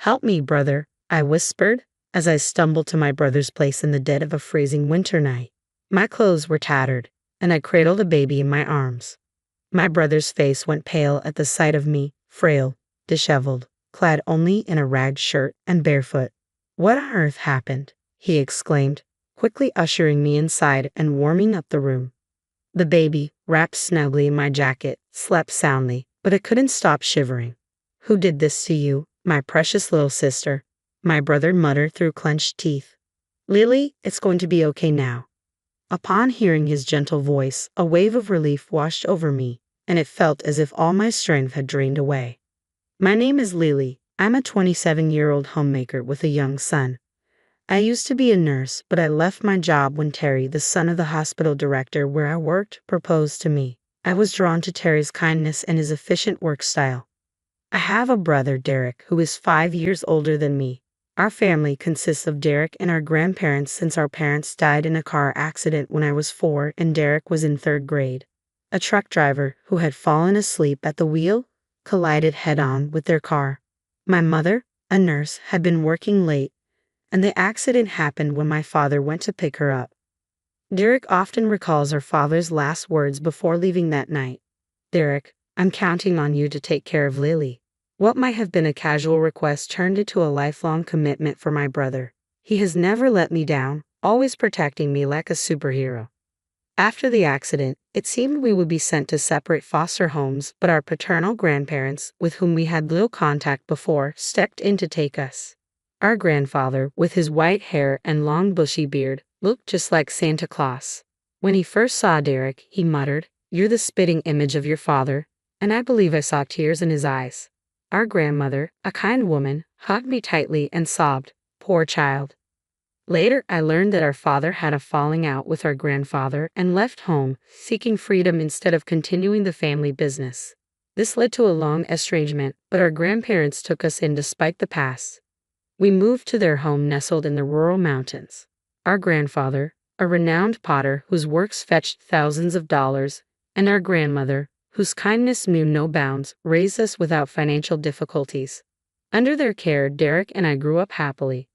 "Help me, brother," I whispered, as I stumbled to my brother's place in the dead of a freezing winter night. My clothes were tattered, and I cradled a baby in my arms. My brother's face went pale at the sight of me, frail, disheveled, clad only in a ragged shirt and barefoot. "What on earth happened?" he exclaimed, quickly ushering me inside and warming up the room. The baby, wrapped snugly in my jacket, slept soundly, but it couldn't stop shivering. "Who did this to you, my precious little sister?" my brother muttered through clenched teeth. "Lily, it's going to be okay now." Upon hearing his gentle voice, a wave of relief washed over me, and it felt as if all my strength had drained away. "My name is Lily. I'm a 27-year-old homemaker with a young son. I used to be a nurse, but I left my job when Terry, the son of the hospital director where I worked, proposed to me. I was drawn to Terry's kindness and his efficient work style. I have a brother, Derek, who is 5 years older than me. Our family consists of Derek and our grandparents since our parents died in a car accident when I was 4 and Derek was in 3rd grade. A truck driver, who had fallen asleep at the wheel, collided head-on with their car. My mother, a nurse, had been working late, and the accident happened when my father went to pick her up. Derek often recalls our father's last words before leaving that night. "Derek, I'm counting on you to take care of Lily." What might have been a casual request turned into a lifelong commitment for my brother. He has never let me down, always protecting me like a superhero. After the accident, it seemed we would be sent to separate foster homes, but our paternal grandparents, with whom we had little contact before, stepped in to take us. Our grandfather, with his white hair and long bushy beard, looked just like Santa Claus. When he first saw Derek, he muttered, "You're the spitting image of your father," and I believe I saw tears in his eyes. Our grandmother, a kind woman, hugged me tightly and sobbed, "Poor child." Later, I learned that our father had a falling out with our grandfather and left home, seeking freedom instead of continuing the family business. This led to a long estrangement, but our grandparents took us in despite the past. We moved to their home nestled in the rural mountains. Our grandfather, a renowned potter whose works fetched thousands of dollars, and our grandmother, whose kindness knew no bounds, raised us without financial difficulties. Under their care, Derek and I grew up happily.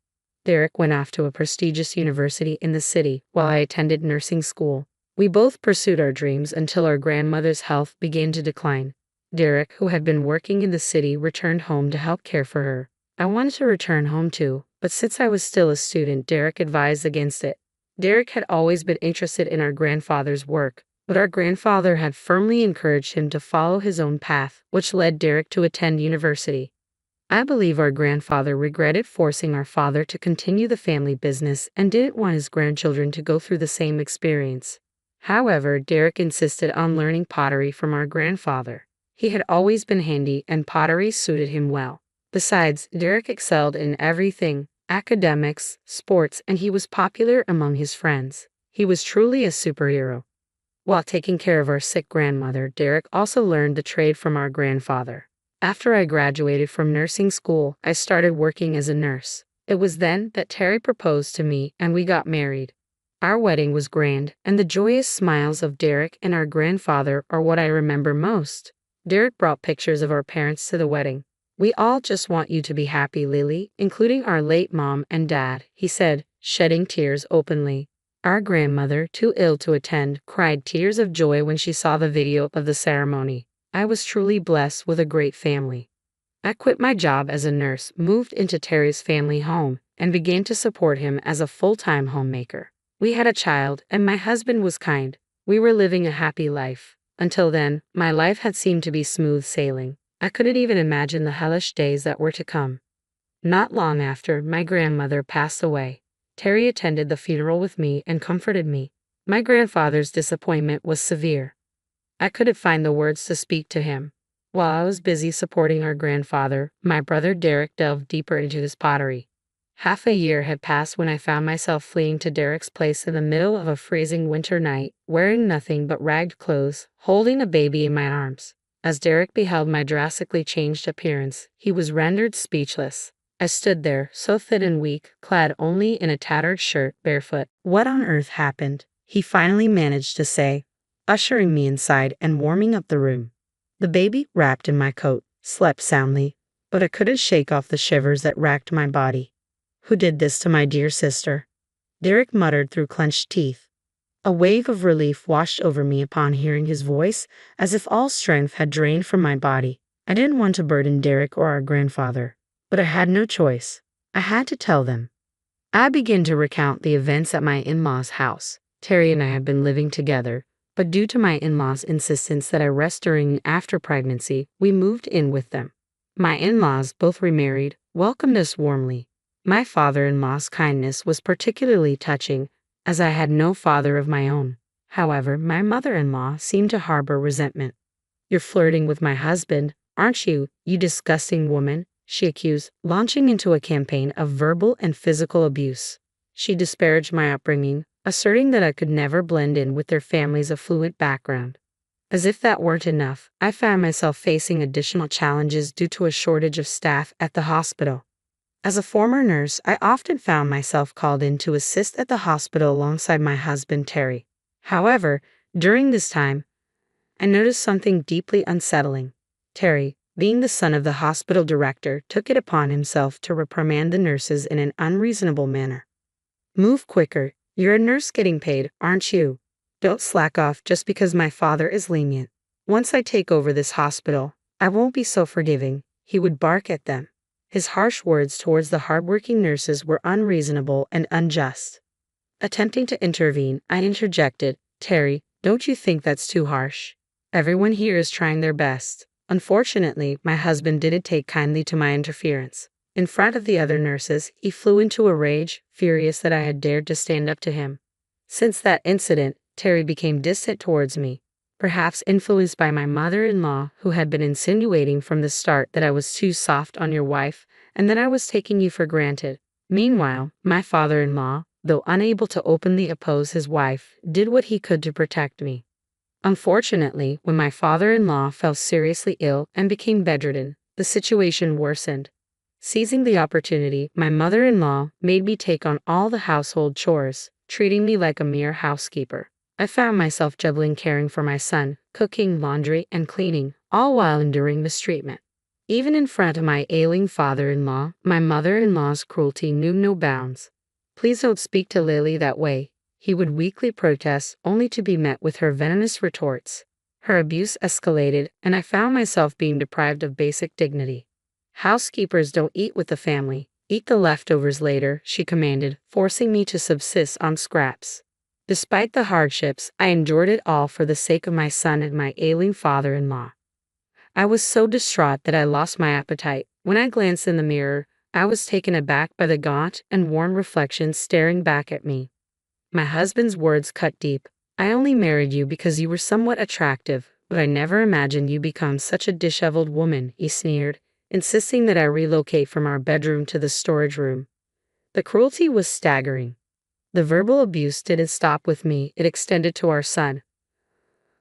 Derek went off to a prestigious university in the city, while I attended nursing school. We both pursued our dreams until our grandmother's health began to decline. Derek, who had been working in the city, returned home to help care for her. I wanted to return home too, but since I was still a student, Derek advised against it. Derek had always been interested in our grandfather's work, but our grandfather had firmly encouraged him to follow his own path, which led Derek to attend university. I believe our grandfather regretted forcing our father to continue the family business and didn't want his grandchildren to go through the same experience. However, Derek insisted on learning pottery from our grandfather. He had always been handy and pottery suited him well. Besides, Derek excelled in everything: academics, sports, and he was popular among his friends. He was truly a superhero. While taking care of our sick grandmother, Derek also learned the trade from our grandfather. After I graduated from nursing school, I started working as a nurse. It was then that Terry proposed to me and we got married. Our wedding was grand, and the joyous smiles of Derek and our grandfather are what I remember most. Derek brought pictures of our parents to the wedding. "We all just want you to be happy, Lily, including our late mom and dad," he said, shedding tears openly. Our grandmother, too ill to attend, cried tears of joy when she saw the video of the ceremony. I was truly blessed with a great family. I quit my job as a nurse, moved into Terry's family home, and began to support him as a full-time homemaker. We had a child, and my husband was kind. We were living a happy life. Until then, my life had seemed to be smooth sailing. I couldn't even imagine the hellish days that were to come. Not long after, my grandmother passed away. Terry attended the funeral with me and comforted me. My grandfather's disappointment was severe. I couldn't find the words to speak to him. While I was busy supporting our grandfather, my brother Derek delved deeper into his pottery. Half a year had passed when I found myself fleeing to Derek's place in the middle of a freezing winter night, wearing nothing but ragged clothes, holding a baby in my arms. As Derek beheld my drastically changed appearance, he was rendered speechless. I stood there, so thin and weak, clad only in a tattered shirt, barefoot. "What on earth happened?" he finally managed to say, ushering me inside and warming up the room. The baby, wrapped in my coat, slept soundly, but I couldn't shake off the shivers that racked my body. Who did this to my dear sister? Derek muttered through clenched teeth. A wave of relief washed over me upon hearing his voice, as if all strength had drained from my body. I didn't want to burden Derek or our grandfather, but I had no choice. I had to tell them. I began to recount the events at my in-laws' house. Terry and I had been living together, but due to my in-laws' insistence that I rest during and after pregnancy, we moved in with them. My in-laws, both remarried, welcomed us warmly. My father-in-law's kindness was particularly touching, as I had no father of my own. However, my mother-in-law seemed to harbor resentment. "You're flirting with my husband, aren't you, you disgusting woman?" she accused, launching into a campaign of verbal and physical abuse. She disparaged my upbringing, asserting that I could never blend in with their family's affluent background. As if that weren't enough, I found myself facing additional challenges due to a shortage of staff at the hospital. As a former nurse, I often found myself called in to assist at the hospital alongside my husband, Terry. However, during this time, I noticed something deeply unsettling. Terry, being the son of the hospital director, took it upon himself to reprimand the nurses in an unreasonable manner. "Move quicker. You're a nurse getting paid, aren't you? Don't slack off just because my father is lenient. Once I take over this hospital, I won't be so forgiving," he would bark at them. His harsh words towards the hardworking nurses were unreasonable and unjust. Attempting to intervene, I interjected, "Terry, don't you think that's too harsh? Everyone here is trying their best." Unfortunately, my husband didn't take kindly to my interference. In front of the other nurses, he flew into a rage, furious that I had dared to stand up to him. Since that incident, Terry became distant towards me, perhaps influenced by my mother-in-law, who had been insinuating from the start that I was too soft on your wife and that I was taking you for granted. Meanwhile, my father-in-law, though unable to openly oppose his wife, did what he could to protect me. Unfortunately, when my father-in-law fell seriously ill and became bedridden, the situation worsened. Seizing the opportunity, my mother-in-law made me take on all the household chores, treating me like a mere housekeeper. I found myself juggling caring for my son, cooking, laundry, and cleaning, all while enduring mistreatment. Even in front of my ailing father-in-law, my mother-in-law's cruelty knew no bounds. "Please don't speak to Lily that way," he would weakly protest, only to be met with her venomous retorts. Her abuse escalated, and I found myself being deprived of basic dignity. "Housekeepers don't eat with the family. Eat the leftovers later," she commanded, forcing me to subsist on scraps. Despite the hardships, I endured it all for the sake of my son and my ailing father-in-law. I was so distraught that I lost my appetite. When I glanced in the mirror, I was taken aback by the gaunt and worn reflection staring back at me. My husband's words cut deep. "I only married you because you were somewhat attractive, but I never imagined you become such a disheveled woman," he sneered, insisting that I relocate from our bedroom to the storage room. The cruelty was staggering. The verbal abuse didn't stop with me, it extended to our son.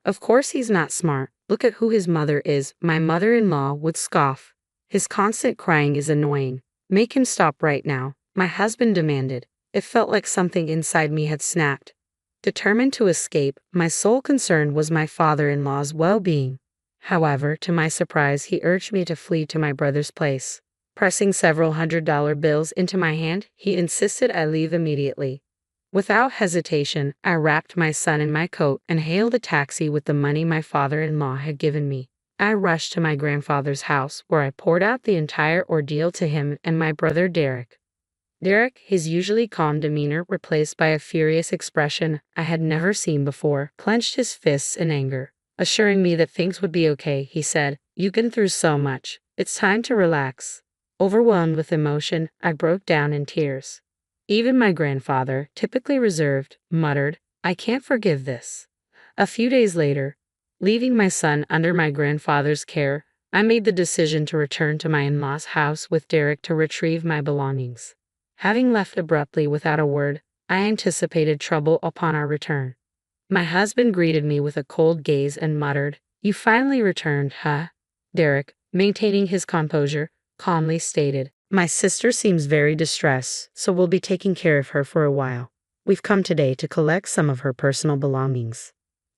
"Of course he's not smart. Look at who his mother is," my mother-in-law would scoff. "His constant crying is annoying. Make him stop right now," my husband demanded. It felt like something inside me had snapped. Determined to escape, my sole concern was my father-in-law's well-being. However, to my surprise, he urged me to flee to my brother's place. Pressing several $100 bills into my hand, he insisted I leave immediately. Without hesitation, I wrapped my son in my coat and hailed a taxi with the money my father-in-law had given me. I rushed to my grandfather's house, where I poured out the entire ordeal to him and my brother Derek. Derek, his usually calm demeanor replaced by a furious expression I had never seen before, clenched his fists in anger. Assuring me that things would be okay, he said, "You've been through so much. It's time to relax." Overwhelmed with emotion, I broke down in tears. Even my grandfather, typically reserved, muttered, "I can't forgive this." A few days later, leaving my son under my grandfather's care, I made the decision to return to my in-laws' house with Derek to retrieve my belongings. Having left abruptly without a word, I anticipated trouble upon our return. My husband greeted me with a cold gaze and muttered, "You finally returned, huh?" Derek, maintaining his composure, calmly stated, "My sister seems very distressed, so we'll be taking care of her for a while. We've come today to collect some of her personal belongings."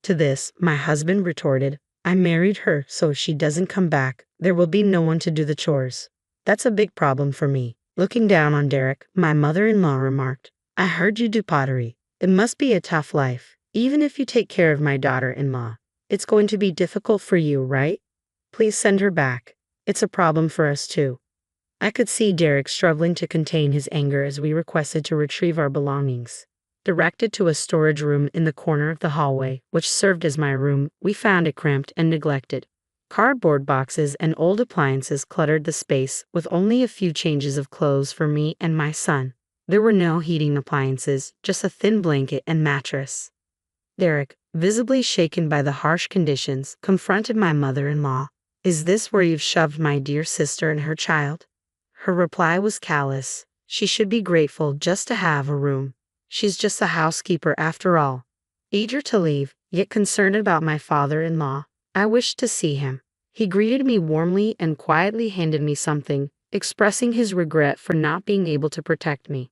To this, my husband retorted, "I married her, so if she doesn't come back, there will be no one to do the chores." That's a big problem for me. Looking down on Derek, my mother-in-law remarked, I heard you do pottery. It must be a tough life. Even if you take care of my daughter-in-law, it's going to be difficult for you, right? Please send her back. It's a problem for us too. I could see Derek struggling to contain his anger as we requested to retrieve our belongings. Directed to a storage room in the corner of the hallway, which served as my room, we found it cramped and neglected. Cardboard boxes and old appliances cluttered the space, with only a few changes of clothes for me and my son. There were no heating appliances, just a thin blanket and mattress. Derek, visibly shaken by the harsh conditions, confronted my mother-in-law. Is this where you've shoved my dear sister and her child? Her reply was callous. She should be grateful just to have a room. She's just a housekeeper after all. Eager to leave, yet concerned about my father-in-law, I wished to see him. He greeted me warmly and quietly handed me something, expressing his regret for not being able to protect me.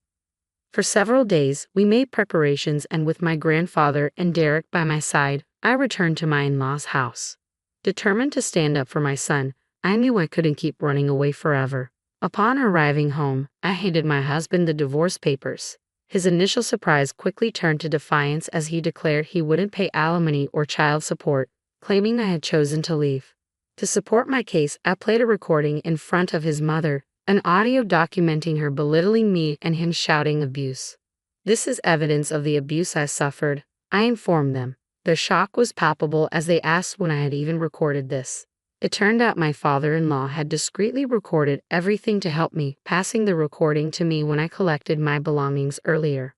For several days, we made preparations, and with my grandfather and Derek by my side, I returned to my in-laws' house. Determined to stand up for my son, I knew I couldn't keep running away forever. Upon arriving home, I handed my husband the divorce papers. His initial surprise quickly turned to defiance as he declared he wouldn't pay alimony or child support, claiming I had chosen to leave. To support my case, I played a recording in front of his mother, an audio documenting her belittling me and him shouting abuse. This is evidence of the abuse I suffered, I informed them. Their shock was palpable as they asked when I had even recorded this. It turned out my father-in-law had discreetly recorded everything to help me, passing the recording to me when I collected my belongings earlier.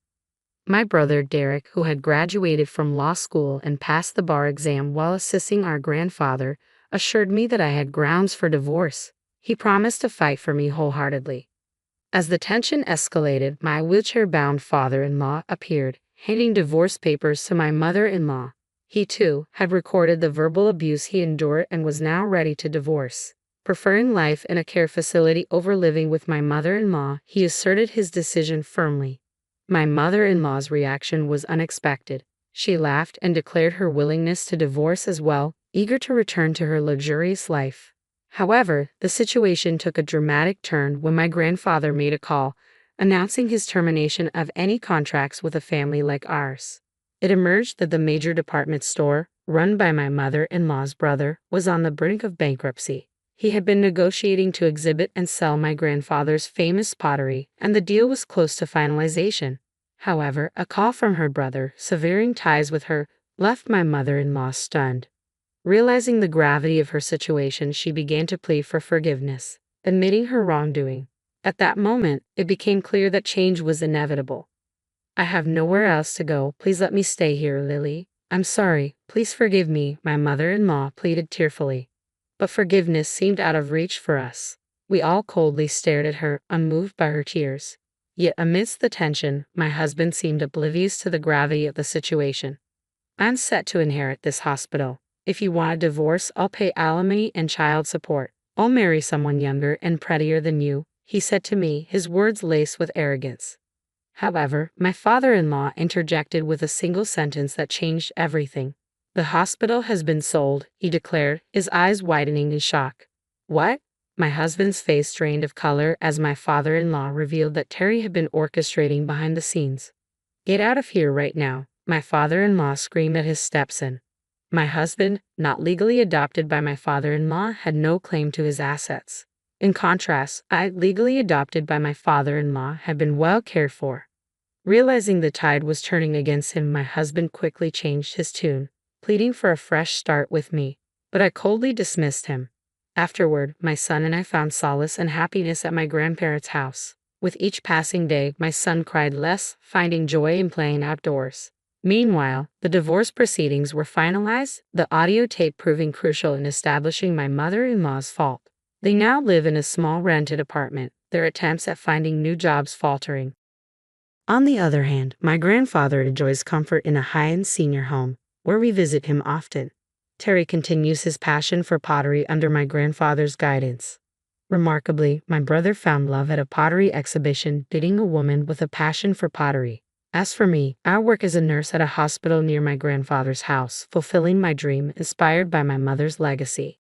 My brother Derek, who had graduated from law school and passed the bar exam while assisting our grandfather, assured me that I had grounds for divorce. He promised to fight for me wholeheartedly. As the tension escalated, my wheelchair-bound father-in-law appeared, handing divorce papers to my mother-in-law. He, too, had recorded the verbal abuse he endured and was now ready to divorce. Preferring life in a care facility over living with my mother-in-law, he asserted his decision firmly. My mother-in-law's reaction was unexpected. She laughed and declared her willingness to divorce as well, eager to return to her luxurious life. However, the situation took a dramatic turn when my grandfather made a call, announcing his termination of any contracts with a family like ours. It emerged that the major department store, run by my mother-in-law's brother, was on the brink of bankruptcy. He had been negotiating to exhibit and sell my grandfather's famous pottery, and the deal was close to finalization. However, a call from her brother, severing ties with her, left my mother-in-law stunned. Realizing the gravity of her situation, she began to plead for forgiveness, admitting her wrongdoing. At that moment, it became clear that change was inevitable. I have nowhere else to go. Please let me stay here, Lily. I'm sorry. Please forgive me, my mother-in-law pleaded tearfully. But forgiveness seemed out of reach for us. We all coldly stared at her, unmoved by her tears. Yet amidst the tension, my husband seemed oblivious to the gravity of the situation. I'm set to inherit this hospital. If you want a divorce, I'll pay alimony and child support. I'll marry someone younger and prettier than you, he said to me, his words laced with arrogance. However, my father-in-law interjected with a single sentence that changed everything. The hospital has been sold, he declared, his eyes widening in shock. What? My husband's face drained of color as my father-in-law revealed that Terry had been orchestrating behind the scenes. Get out of here right now, my father-in-law screamed at his stepson. My husband, not legally adopted by my father-in-law, had no claim to his assets. In contrast, I, legally adopted by my father-in-law, had been well cared for. Realizing the tide was turning against him, my husband quickly changed his tune, pleading for a fresh start with me, but I coldly dismissed him. Afterward, my son and I found solace and happiness at my grandparents' house. With each passing day, my son cried less, finding joy in playing outdoors. Meanwhile, the divorce proceedings were finalized, the audio tape proving crucial in establishing my mother-in-law's fault. They now live in a small rented apartment, their attempts at finding new jobs faltering. On the other hand, my grandfather enjoys comfort in a high-end senior home, where we visit him often. Terry continues his passion for pottery under my grandfather's guidance. Remarkably, my brother found love at a pottery exhibition, dating a woman with a passion for pottery. As for me, I work as a nurse at a hospital near my grandfather's house, fulfilling my dream inspired by my mother's legacy.